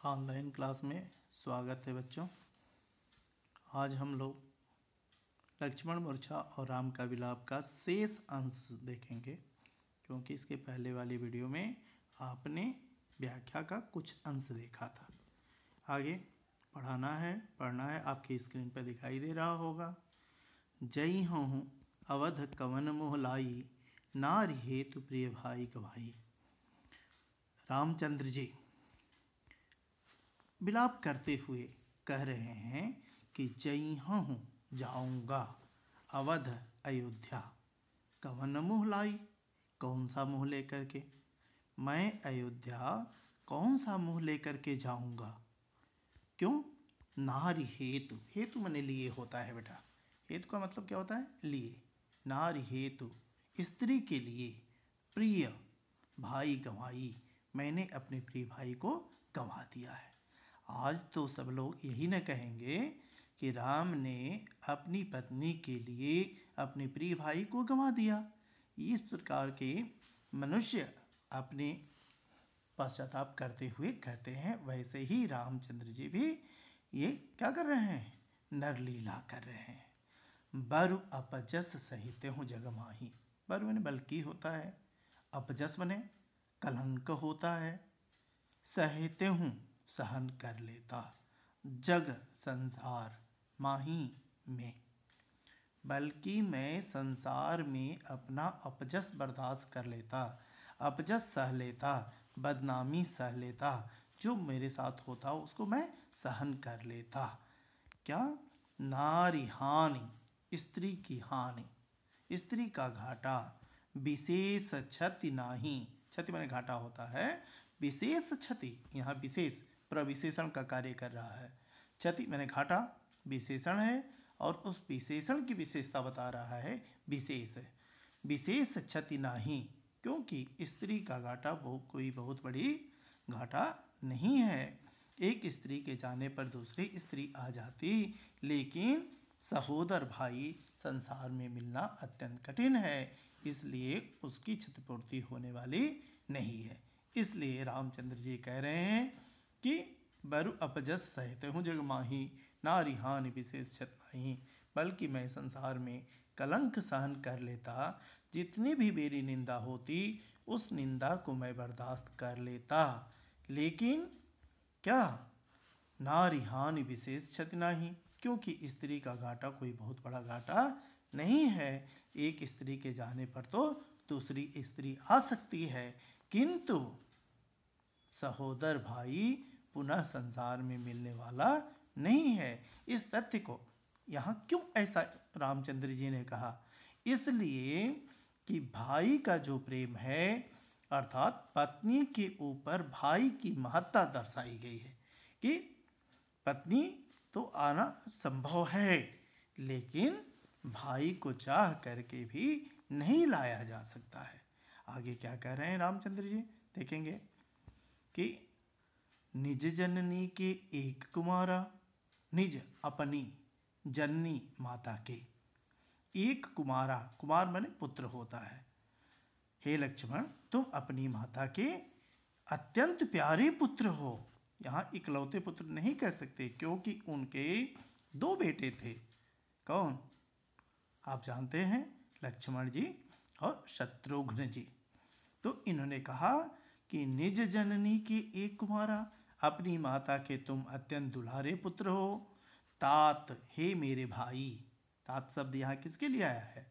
Online class में स्वागत है बच्चों। आज हम लोग लक्ष्मण मूर्छा और राम का विलाप का शेष अंश देखेंगे, क्योंकि इसके पहले वाली वीडियो में आपने व्याख्या का कुछ अंश देखा था। आगे पढ़ना है, आपकी स्क्रीन पर दिखाई दे रहा होगा। जय हूँ अवध कवन मोह लाई, नारी हेतु प्रिय भाई गवाई। रामचंद्र जी विलाप करते हुए कह रहे हैं कि जई हूँ जाऊँगा अवध अयोध्या, कवन मुँह लाई, कौन सा मुँह लेकर के, मैं अयोध्या कौन सा मुँह लेकर के जाऊँगा। क्यों? नारी हेतु, हेतु मैंने लिए होता है बेटा। हेतु का मतलब क्या होता है? लिए। नारी हेतु, स्त्री के लिए, प्रिय भाई गंवाई, मैंने अपने प्रिय भाई को गंवा दिया है। आज तो सब लोग यही न कहेंगे कि राम ने अपनी पत्नी के लिए अपने प्रिय भाई को गंवा दिया। इस प्रकार के मनुष्य अपने पश्चाताप करते हुए कहते हैं, वैसे ही रामचंद्र जी भी ये क्या कर रहे हैं? नरलीला कर रहे हैं। बरु अपजस सहित हूँ जग माही। बरु मैंने बल्कि होता है, अपजस बने कलंक होता है, सहित हूँ सहन कर लेता, जग संसार माही में, बल्कि मैं संसार में अपना अपजस बर्दाश्त कर लेता, अपजस सह लेता, बदनामी सह लेता, जो मेरे साथ होता उसको मैं सहन कर लेता। क्या? नारी हानि, स्त्री की हानि, स्त्री का घाटा, विशेष क्षति नाही। क्षति माने घाटा होता है, विशेष क्षति, यहाँ विशेष प्रविशेषण का कार्य कर रहा है। क्षति मैंने घाटा विशेषण है, और उस विशेषण की विशेषता बता रहा है विशेष है। विशेष क्षति नाही, क्योंकि स्त्री का घाटा कोई बहुत बड़ी घाटा नहीं है। एक स्त्री के जाने पर दूसरी स्त्री आ जाती, लेकिन सहोदर भाई संसार में मिलना अत्यंत कठिन है, इसलिए उसकी क्षतिपूर्ति होने वाली नहीं है। इसलिए रामचंद्र जी कह रहे हैं कि बरु अपजस सहित हूँ जग माही, नारी हानि विशेष क्षत नहीं, बल्कि मैं संसार में कलंक सहन कर लेता, जितनी भी मेरी निंदा होती उस निंदा को मैं बर्दाश्त कर लेता, लेकिन क्या? नारी हानि विशेष क्षति नहीं, क्योंकि स्त्री का घाटा कोई बहुत बड़ा घाटा नहीं है। एक स्त्री के जाने पर तो दूसरी स्त्री आ सकती है, किंतु सहोदर भाई पुनः संसार में मिलने वाला नहीं है। इस तथ्य को यहाँ क्यों ऐसा रामचंद्र जी ने कहा? इसलिए कि भाई का जो प्रेम है, अर्थात पत्नी के ऊपर भाई की महत्ता दर्शाई गई है कि पत्नी तो आना संभव है, लेकिन भाई को चाह करके भी नहीं लाया जा सकता है। आगे क्या कह रहे हैं रामचंद्र जी, देखेंगे कि निज जननी के एक कुमारा, निज अपनी जननी माता के एक कुमारा, कुमार माने पुत्र होता है। हे लक्ष्मण, तुम अपनी माता के अत्यंत प्यारे पुत्र हो। यहाँ इकलौते पुत्र नहीं कह सकते, क्योंकि उनके दो बेटे थे। कौन? आप जानते हैं, लक्ष्मण जी और शत्रुघ्न जी। तो इन्होंने कहा कि निज जननी के एक कुमारा, अपनी माता के तुम अत्यंत दुलारे पुत्र हो। तात, हे मेरे भाई। तात शब्द यहाँ किसके लिए आया है?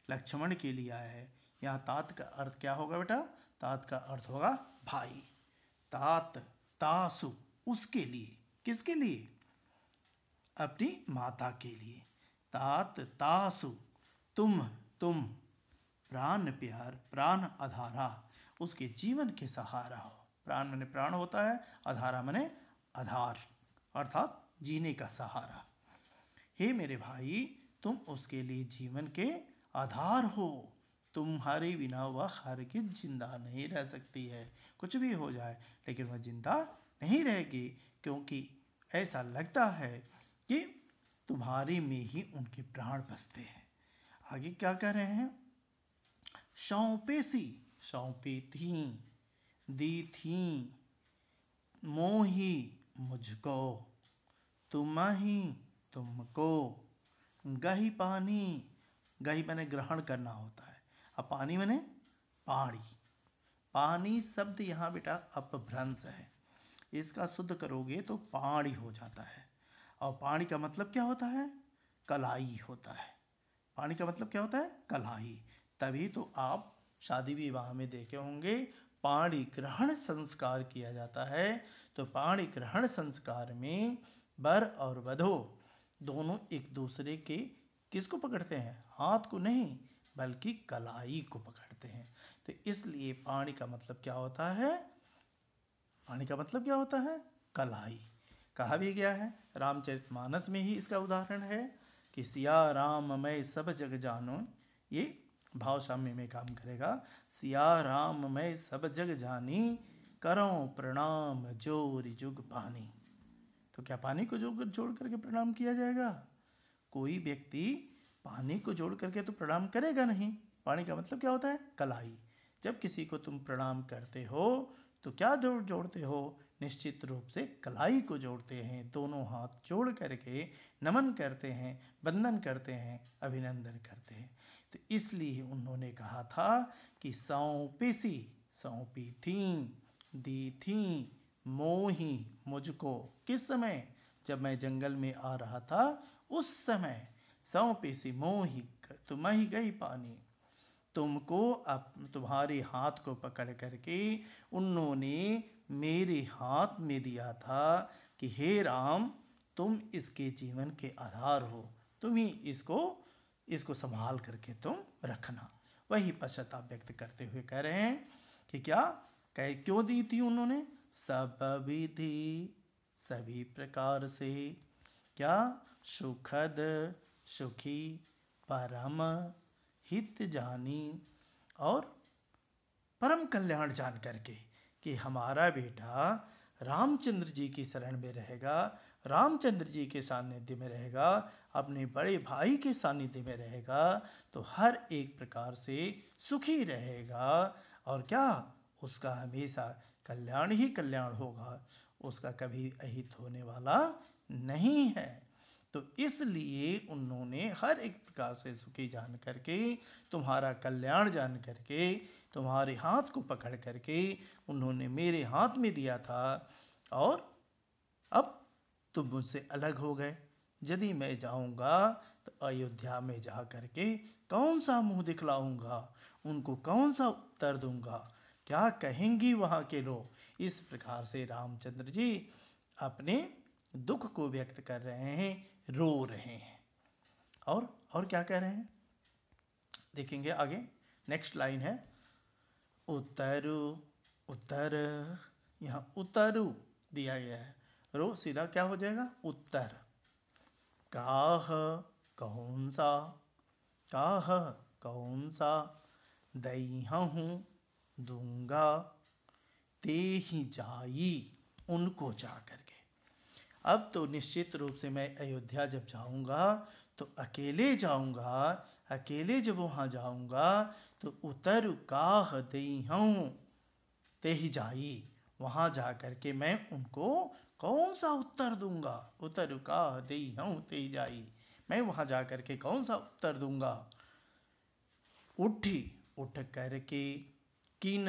लक्ष्मण के लिए आया है। यहाँ तात का अर्थ क्या होगा बेटा? तात का अर्थ होगा भाई। तात, तासु, उसके लिए। किसके लिए? अपनी माता के लिए। तात तासु, तुम प्राण प्यार, प्राण आधारा, उसके जीवन के सहारा हो। प्राण माने प्राण होता है, आधारा माने आधार, अर्थात जीने का सहारा। हे मेरे भाई, तुम उसके लिए जीवन के आधार हो। तुम्हारे बिना वह हरगिज जिंदा नहीं रह सकती है। कुछ भी हो जाए लेकिन वह जिंदा नहीं रहेगी, क्योंकि ऐसा लगता है कि तुम्हारे में ही उनके प्राण बसते हैं। आगे क्या कह रहे हैं? सौंपे सी, सौंपी थी, दी थी, मोही मुझको, तुमहि तुमको, गही पानी, गही मैंने ग्रहण करना होता है, अब पानी मैंने पानी, पानी शब्द यहाँ बेटा अपभ्रंश है, इसका शुद्ध करोगे तो पानी हो जाता है। और पानी का मतलब क्या होता है? कलाई होता है। पानी का मतलब क्या होता है? कलाई। तभी तो आप शादी विवाह में देखे होंगे पाणी ग्रहण संस्कार किया जाता है। तो पाणी ग्रहण संस्कार में वर और वधू दोनों एक दूसरे के किसको पकड़ते हैं? हाथ को नहीं बल्कि कलाई को पकड़ते हैं। तो इसलिए पाणी का मतलब क्या होता है? पाणी का मतलब क्या होता है? कलाई। कहा भी गया है, रामचरितमानस में ही इसका उदाहरण है कि सिया राम मैं सब जग जानो, ये भाव साम्य में काम करेगा। सिया राम मैं सब जग जानी, करो प्रणाम जोरि जुग पानी। तो क्या पानी को जोड़ करके प्रणाम किया जाएगा? कोई व्यक्ति पानी को जोड़ करके तो प्रणाम करेगा नहीं। पानी का मतलब क्या होता है? कलाई। जब किसी को तुम प्रणाम करते हो तो क्या जोड़ते हो? निश्चित रूप से कलाई को जोड़ते हैं, दोनों हाथ जोड़ करके नमन करते हैं, वंदन करते हैं, अभिनंदन करते हैं। तो इसलिए उन्होंने कहा था कि सौंपी सौंपी थी, दी थी मोही मुझको। किस समय? जब मैं जंगल में आ रहा था उस समय। सौंपी मोही तुम्हि गई पानी, तुमको अब तुम्हारे हाथ को पकड़ करके उन्होंने मेरे हाथ में दिया था कि हे राम तुम इसके जीवन के आधार हो, तुम ही इसको संभाल करके तुम रखना। वही पश्चाताप व्यक्त करते हुए कह रहे हैं कि क्या कह क्यों दी थी उन्होंने? सब विधि सभी प्रकार से, क्या सुखद सुखी परम हित जानी, और परम कल्याण जान करके कि हमारा बेटा रामचंद्र जी की शरण में रहेगा, रामचंद्र जी के सानिध्य में रहेगा, अपने बड़े भाई के सानिध्य में रहेगा, तो हर एक प्रकार से सुखी रहेगा। और क्या उसका हमेशा कल्याण ही कल्याण होगा, उसका कभी अहित होने वाला नहीं है। तो इसलिए उन्होंने हर एक प्रकार से सुखी जान करके, तुम्हारा कल्याण जान करके, तुम्हारे हाथ को पकड़ करके उन्होंने मेरे हाथ में दिया था। और अब तुम मुझसे अलग हो गए। यदि मैं जाऊंगा तो अयोध्या में जा करके कौन सा मुंह दिखलाऊंगा, उनको कौन सा उत्तर दूंगा, क्या कहेंगी वहाँ के लोग? इस प्रकार से रामचंद्र जी अपने दुख को व्यक्त कर रहे हैं, रो रहे हैं। और क्या कह रहे हैं देखेंगे आगे। नेक्स्ट लाइन है उतरु उत्तर, यहाँ उतरु दिया गया है, रो सीधा क्या हो जाएगा? उत्तर। काह कौन सा, काह कौन सा दईहूँ दूंगा, ते ही जाई उनको जा करके। अब तो निश्चित रूप से मैं अयोध्या जब जाऊंगा तो अकेले जाऊंगा, अकेले जब वहाँ जाऊंगा तो उतर काह दईहूँ ते ही जाई, वहाँ जा करके मैं उनको कौन सा उत्तर दूंगा? उतर काह दईहूँ ते ही जाई, मैं वहाँ जा करके कौन सा उत्तर दूंगा? उठ करके किन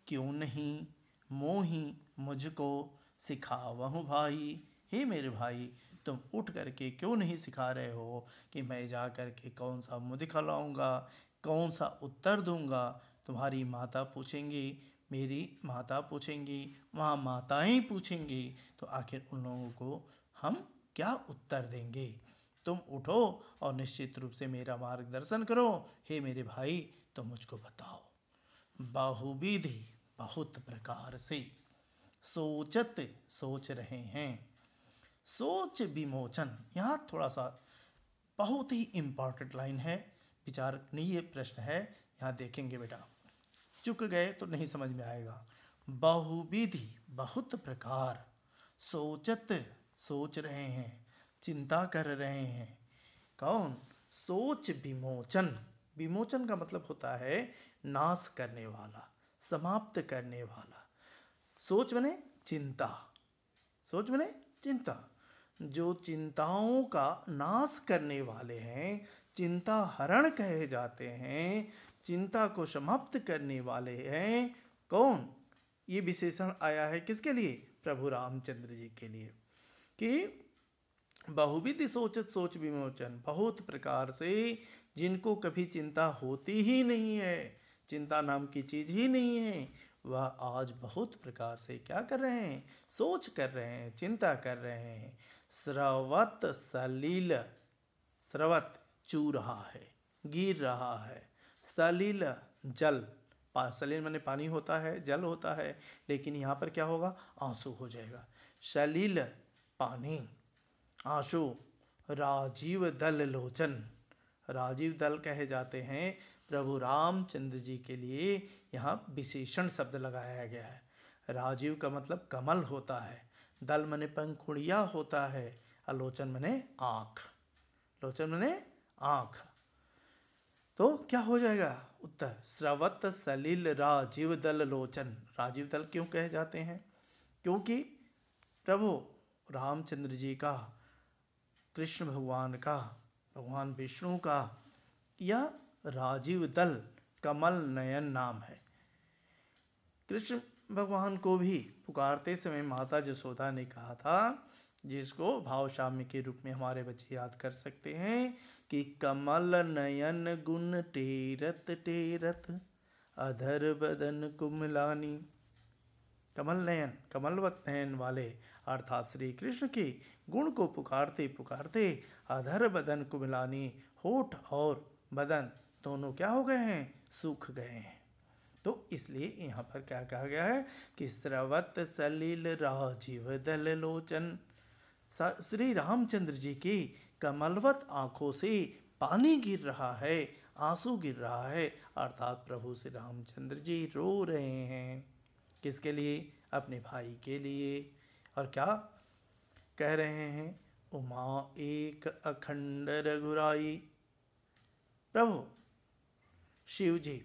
क्यों नहीं, मोही मुझको सिखावहु भाई। हे मेरे भाई तुम उठ करके क्यों नहीं सिखा रहे हो कि मैं जा करके कौन सा मुँह दिखलाऊंगा, कौन सा उत्तर दूंगा? तुम्हारी माता पूछेंगी, मेरी माता पूछेंगी, वहाँ माताएं पूछेंगी, तो आखिर उन लोगों को हम क्या उत्तर देंगे? तुम उठो और निश्चित रूप से मेरा मार्गदर्शन करो। हे मेरे भाई तो मुझको बताओ। बहुविधि बहुत प्रकार से, सोचत सोच रहे हैं, सोच विमोचन। यहाँ थोड़ा सा बहुत ही इम्पॉर्टेंट लाइन है, विचारणीय प्रश्न है, यहाँ देखेंगे बेटा, चुक गए तो नहीं समझ में आएगा। बहुविधि बहुत प्रकार, सोचत सोच रहे हैं, चिंता कर रहे हैं। कौन? सोच विमोचन। विमोचन का मतलब होता है नाश करने वाला, समाप्त करने वाला। सोच बने चिंता, सोच माने चिंता, जो चिंताओं का नाश करने वाले हैं, चिंता हरण कहे जाते हैं, चिंता को समाप्त करने वाले हैं। कौन? ये विशेषण आया है किसके लिए? प्रभु रामचंद्र जी के लिए, कि बहुविधि सोचत सोच विमोचन, बहुत प्रकार से जिनको कभी चिंता होती ही नहीं है, चिंता नाम की चीज ही नहीं है, वह आज बहुत प्रकार से क्या कर रहे हैं? सोच कर रहे हैं, चिंता कर रहे हैं। स्रवत सलील, स्रवत चू रहा है, गिर रहा है, सलील जल, सलील माने पानी होता है, जल होता है, लेकिन यहाँ पर क्या होगा? आंसू हो जाएगा। सलील पानी, आंसू। राजीव दल लोचन, राजीव दल कहे जाते हैं प्रभु रामचंद्र जी के लिए, यहाँ विशेषण शब्द लगाया गया है। राजीव का मतलब कमल होता है, दल मने पंखुड़िया होता है, आलोचन मने आँख, लोचन मने आँख। तो क्या हो जाएगा उत्तर? स्रवत सलिल राजीव दल लोचन। राजीव दल क्यों कहे जाते हैं? क्योंकि प्रभु रामचंद्र जी का, कृष्ण भगवान का, भगवान विष्णु का यह राजीव दल कमल नयन नाम है। कृष्ण भगवान को भी पुकारते समय माता जसोदा ने कहा था, जिसको भावशाम्य के रूप में हमारे बच्चे याद कर सकते हैं, कि कमल नयन गुण टेरत टेरत अधर बदन कुमलानी। कमल नयन, कमलवत नयन वाले अर्थात श्री कृष्ण के गुण को पुकारते पुकारते अधर बदन कुमलानी, होठ और बदन दोनों क्या हो गए हैं? सूख गए हैं। तो इसलिए यहाँ पर क्या कहा गया है कि स्रवत सलिल राजीव दल लोचन, श्री रामचंद्र जी की कमलवत आंखों से पानी गिर रहा है, आंसू गिर रहा है, अर्थात प्रभु श्री रामचंद्र जी रो रहे हैं। किसके लिए? अपने भाई के लिए। और क्या कह रहे हैं? उमा एक अखंड रघुराई। प्रभु शिव जी,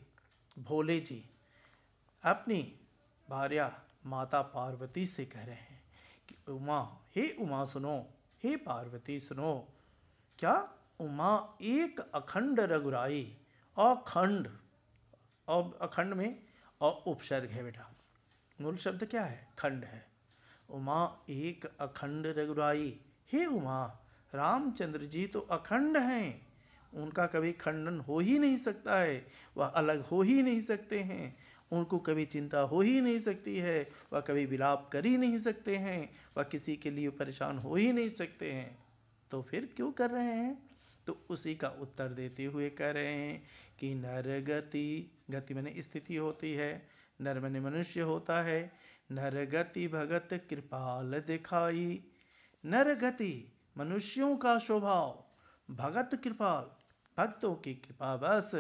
भोले जी अपनी भार्या माता पार्वती से कह रहे हैं कि उमा, हे उमा सुनो, हे पार्वती सुनो। क्या? उमा एक अखंड रघुराई, अखंड, और अखंड में और उपसर्ग है बेटा, मूल शब्द क्या है? खंड है। उमा एक अखंड रघुराई, हे उमा, रामचंद्र जी तो अखंड हैं, उनका कभी खंडन हो ही नहीं सकता है, वह अलग हो ही नहीं सकते हैं, उनको कभी चिंता हो ही नहीं सकती है, वह कभी विलाप कर ही नहीं सकते हैं, वह किसी के लिए परेशान हो ही नहीं सकते हैं, तो फिर क्यों कर रहे हैं? तो उसी का उत्तर देते हुए कह रहे हैं कि नर गति, गति माने स्थिति होती है, नर माने मनुष्य होता है, नर गति भगत कृपाल दिखाई। नर गति मनुष्यों का स्वभाव, भगत कृपाल भक्तों की कृपा बस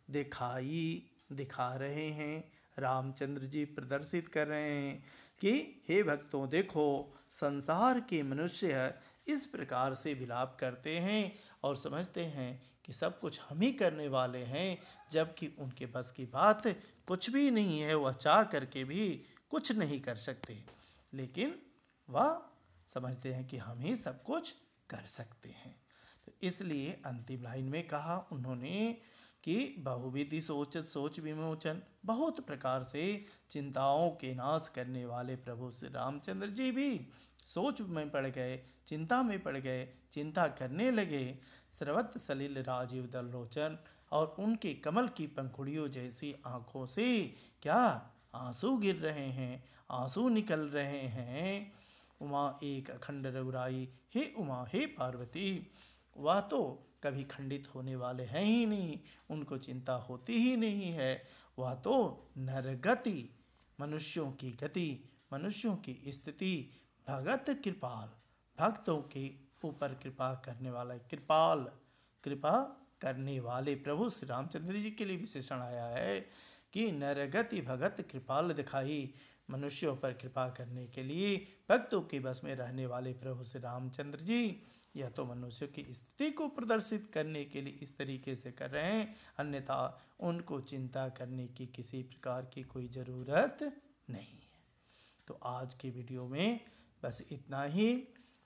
दिखाई, दिखा रहे हैं, रामचंद्र जी प्रदर्शित कर रहे हैं कि हे भक्तों देखो, संसार के मनुष्य इस प्रकार से विलाप करते हैं और समझते हैं कि सब कुछ हम ही करने वाले हैं, जबकि उनके बस की बात कुछ भी नहीं है, वह चाह करके भी कुछ नहीं कर सकते, लेकिन वह समझते हैं कि हम ही सब कुछ कर सकते हैं। तो इसलिए अंतिम लाइन में कहा उन्होंने कि बहुविधि सोच सोच विमोचन, बहुत प्रकार से चिंताओं के नाश करने वाले प्रभु श्री रामचंद्र जी भी सोच में पड़ गए, चिंता में पड़ गए, चिंता करने लगे। स्रवत सलिल राजीव दल लोचन, और उनके कमल की पंखुड़ियों जैसी आँखों से क्या आंसू गिर रहे हैं, आंसू निकल रहे हैं। उमा एक अखंड रघुराई, हे उमा, हे पार्वती, वह तो कभी खंडित होने वाले हैं ही नहीं, उनको चिंता होती ही नहीं है, वह तो नरगति, मनुष्यों की गति, मनुष्यों की स्थिति, भगत कृपाल, भक्तों के ऊपर कृपा करने वाला, कृपाल, कृपा करने वाले प्रभु श्री रामचंद्र जी के लिए विशेषण आया है कि नरगति भगत कृपाल दिखाई, मनुष्यों पर कृपा करने के लिए भक्तों के बस में रहने वाले प्रभु श्री रामचंद्र जी यह तो मनुष्य की स्थिति को प्रदर्शित करने के लिए इस तरीके से कर रहे हैं, अन्यथा उनको चिंता करने की किसी प्रकार की कोई ज़रूरत नहीं है। तो आज की वीडियो में बस इतना ही,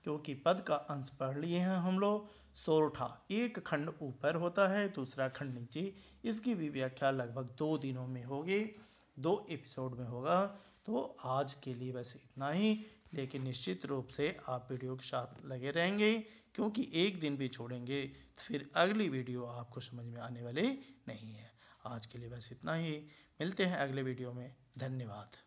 क्योंकि पद का अंश पढ़ लिए हैं हम लोग। सोरठा, एक खंड ऊपर होता है, दूसरा खंड नीचे। इसकी भी व्याख्या लगभग 2 दिनों में होगी, 2 एपिसोड में होगा। तो आज के लिए बस इतना ही, लेकिन निश्चित रूप से आप वीडियो के साथ लगे रहेंगे, क्योंकि एक दिन भी छोड़ेंगे तो फिर अगली वीडियो आपको समझ में आने वाली नहीं है। आज के लिए बस इतना ही, मिलते हैं अगले वीडियो में। धन्यवाद।